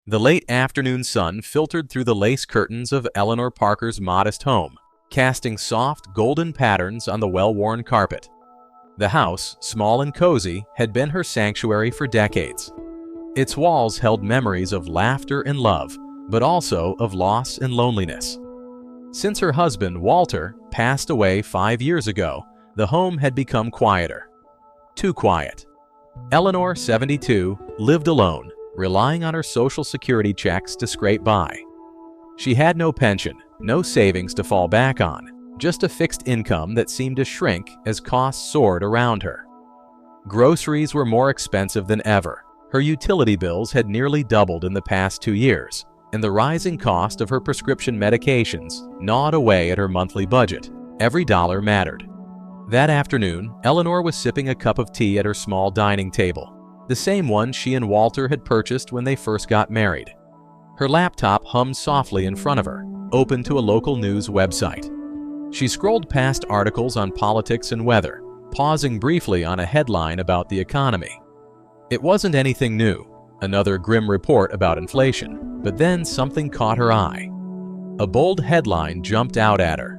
The late afternoon sun filtered through the lace curtains of Eleanor Parker's modest home, casting soft, golden patterns on the well-worn carpet. The house, small and cozy, had been her sanctuary for decades. Its walls held memories of laughter and love, but also of loss and loneliness. Since her husband, Walter, passed away 5 years ago, the home had become quieter. Too quiet. Eleanor, 72, lived alone, relying on her Social Security checks to scrape by. She had no pension, no savings to fall back on, just a fixed income that seemed to shrink as costs soared around her. Groceries were more expensive than ever. Her utility bills had nearly doubled in the past 2 years, and the rising cost of her prescription medications gnawed away at her monthly budget. Every dollar mattered. That afternoon, Eleanor was sipping a cup of tea at her small dining table, the same one she and Walter had purchased when they first got married. Her laptop hummed softly in front of her, open to a local news website. She scrolled past articles on politics and weather, pausing briefly on a headline about the economy. It wasn't anything new, another grim report about inflation, but then something caught her eye. A bold headline jumped out at her.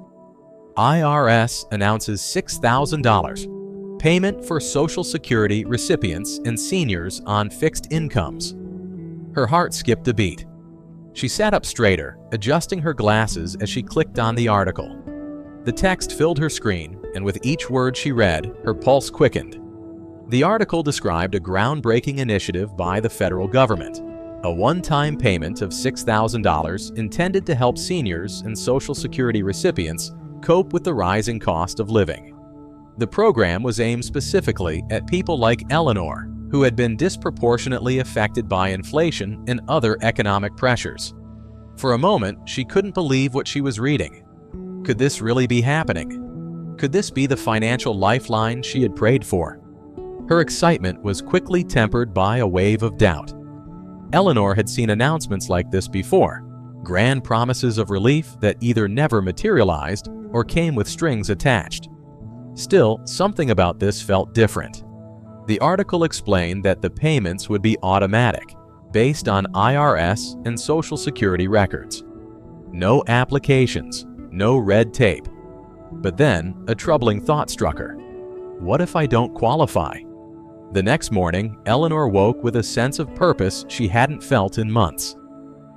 IRS announces $6,000 payment for Social Security recipients and seniors on fixed incomes. Her heart skipped a beat. She sat up straighter, adjusting her glasses as she clicked on the article. The text filled her screen, and with each word she read, her pulse quickened. The article described a groundbreaking initiative by the federal government, a one-time payment of $6,000 intended to help seniors and Social Security recipients cope with the rising cost of living. The program was aimed specifically at people like Eleanor, who had been disproportionately affected by inflation and other economic pressures. For a moment, she couldn't believe what she was reading. Could this really be happening? Could this be the financial lifeline she had prayed for? Her excitement was quickly tempered by a wave of doubt. Eleanor had seen announcements like this before, grand promises of relief that either never materialized or came with strings attached. Still, something about this felt different. The article explained that the payments would be automatic, based on IRS and Social Security records. No applications, no red tape. But then, a troubling thought struck her. What if I don't qualify? The next morning, Eleanor woke with a sense of purpose she hadn't felt in months.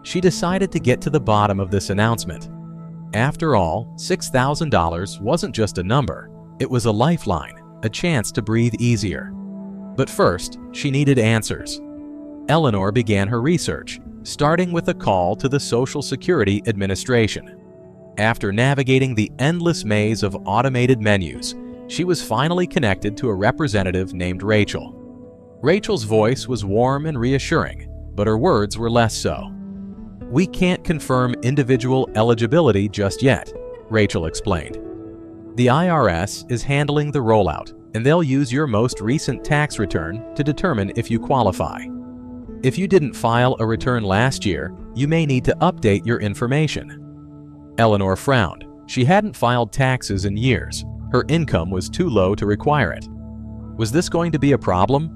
She decided to get to the bottom of this announcement. After all, $6,000 wasn't just a number, it was a lifeline, a chance to breathe easier. But first, she needed answers. Eleanor began her research, starting with a call to the Social Security Administration. After navigating the endless maze of automated menus, she was finally connected to a representative named Rachel. Rachel's voice was warm and reassuring, but her words were less so. "We can't confirm individual eligibility just yet," Rachel explained. "The IRS is handling the rollout, and they'll use your most recent tax return to determine if you qualify. If you didn't file a return last year, you may need to update your information." Eleanor frowned. She hadn't filed taxes in years. Her income was too low to require it. Was this going to be a problem?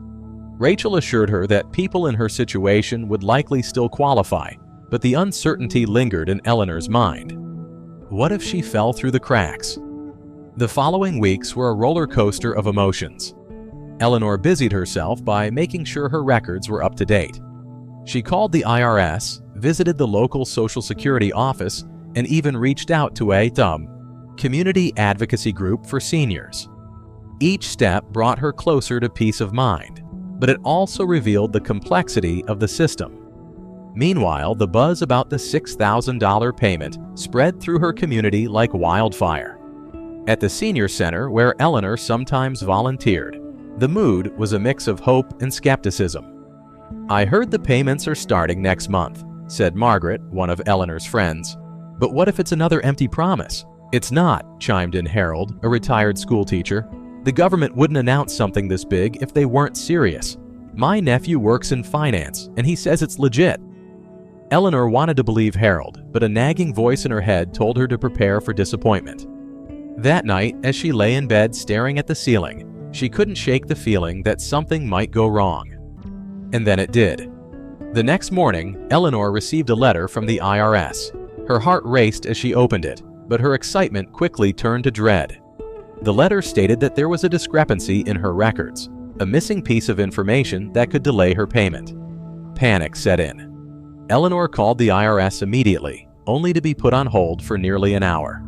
Rachel assured her that people in her situation would likely still qualify, but the uncertainty lingered in Eleanor's mind. What if she fell through the cracks? The following weeks were a roller coaster of emotions. Eleanor busied herself by making sure her records were up to date. She called the IRS, visited the local Social Security office, and even reached out to a community advocacy group for seniors. Each step brought her closer to peace of mind, but it also revealed the complexity of the system. Meanwhile, the buzz about the $6,000 payment spread through her community like wildfire. At the senior center, where Eleanor sometimes volunteered, the mood was a mix of hope and skepticism. "I heard the payments are starting next month," said Margaret, one of Eleanor's friends. "But what if it's another empty promise?" "It's not," chimed in Harold, a retired schoolteacher. "The government wouldn't announce something this big if they weren't serious. My nephew works in finance, and he says it's legit." Eleanor wanted to believe Harold, but a nagging voice in her head told her to prepare for disappointment. That night, as she lay in bed staring at the ceiling, she couldn't shake the feeling that something might go wrong. And then it did. The next morning, Eleanor received a letter from the IRS. Her heart raced as she opened it, but her excitement quickly turned to dread. The letter stated that there was a discrepancy in her records, a missing piece of information that could delay her payment. Panic set in. Eleanor called the IRS immediately, only to be put on hold for nearly an hour.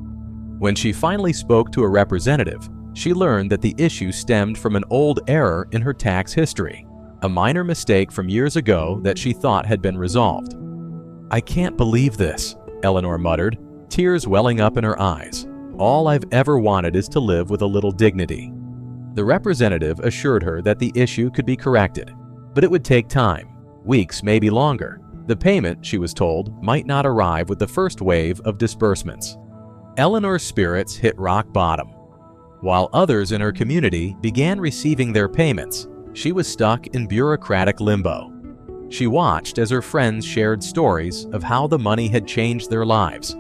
When she finally spoke to a representative, she learned that the issue stemmed from an old error in her tax history, a minor mistake from years ago that she thought had been resolved. "I can't believe this," Eleanor muttered, tears welling up in her eyes. "All I've ever wanted is to live with a little dignity." The representative assured her that the issue could be corrected, but it would take time, weeks, maybe longer. The payment, she was told, might not arrive with the first wave of disbursements. Eleanor's spirits hit rock bottom. While others in her community began receiving their payments, she was stuck in bureaucratic limbo. She watched as her friends shared stories of how the money had changed their lives.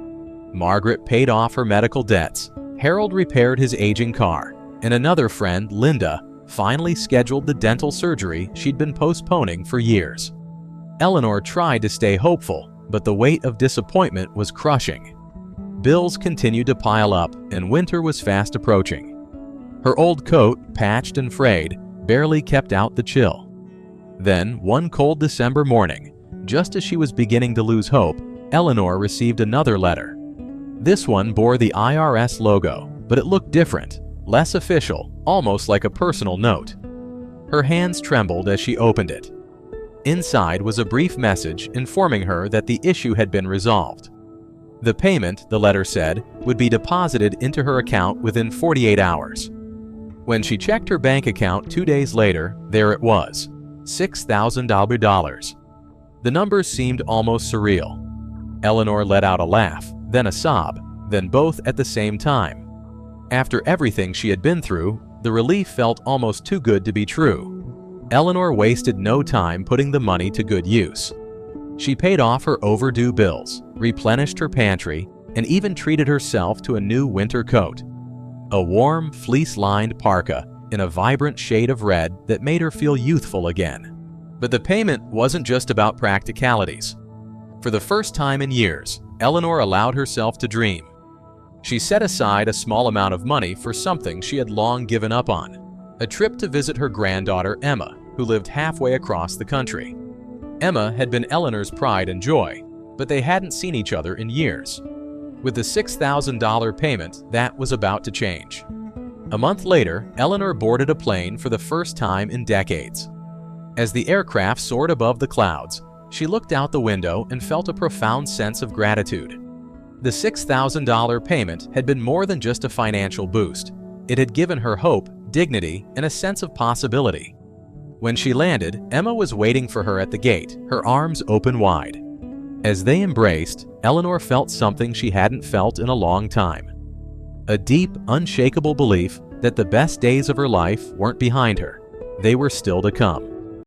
Margaret paid off her medical debts, Harold repaired his aging car, and another friend, Linda, finally scheduled the dental surgery she'd been postponing for years. Eleanor tried to stay hopeful, but the weight of disappointment was crushing. Bills continued to pile up, and winter was fast approaching. Her old coat, patched and frayed, barely kept out the chill. Then, one cold December morning, just as she was beginning to lose hope, Eleanor received another letter. This one bore the IRS logo, but it looked different, less official, almost like a personal note. Her hands trembled as she opened it. Inside was a brief message informing her that the issue had been resolved. The payment, the letter said, would be deposited into her account within 48 hours. When she checked her bank account 2 days later, there it was, $6,000. The numbers seemed almost surreal. Eleanor let out a laugh, then a sob, then both at the same time. After everything she had been through, the relief felt almost too good to be true. Eleanor wasted no time putting the money to good use. She paid off her overdue bills, replenished her pantry, and even treated herself to a new winter coat. A warm, fleece-lined parka in a vibrant shade of red that made her feel youthful again. But the payment wasn't just about practicalities. For the first time in years, Eleanor allowed herself to dream. She set aside a small amount of money for something she had long given up on, a trip to visit her granddaughter Emma, who lived halfway across the country. Emma had been Eleanor's pride and joy, but they hadn't seen each other in years. With the $6,000 payment, that was about to change. A month later, Eleanor boarded a plane for the first time in decades. As the aircraft soared above the clouds, she looked out the window and felt a profound sense of gratitude. The $6,000 payment had been more than just a financial boost. It had given her hope, dignity, and a sense of possibility. When she landed, Emma was waiting for her at the gate, her arms open wide. As they embraced, Eleanor felt something she hadn't felt in a long time. A deep, unshakable belief that the best days of her life weren't behind her. They were still to come.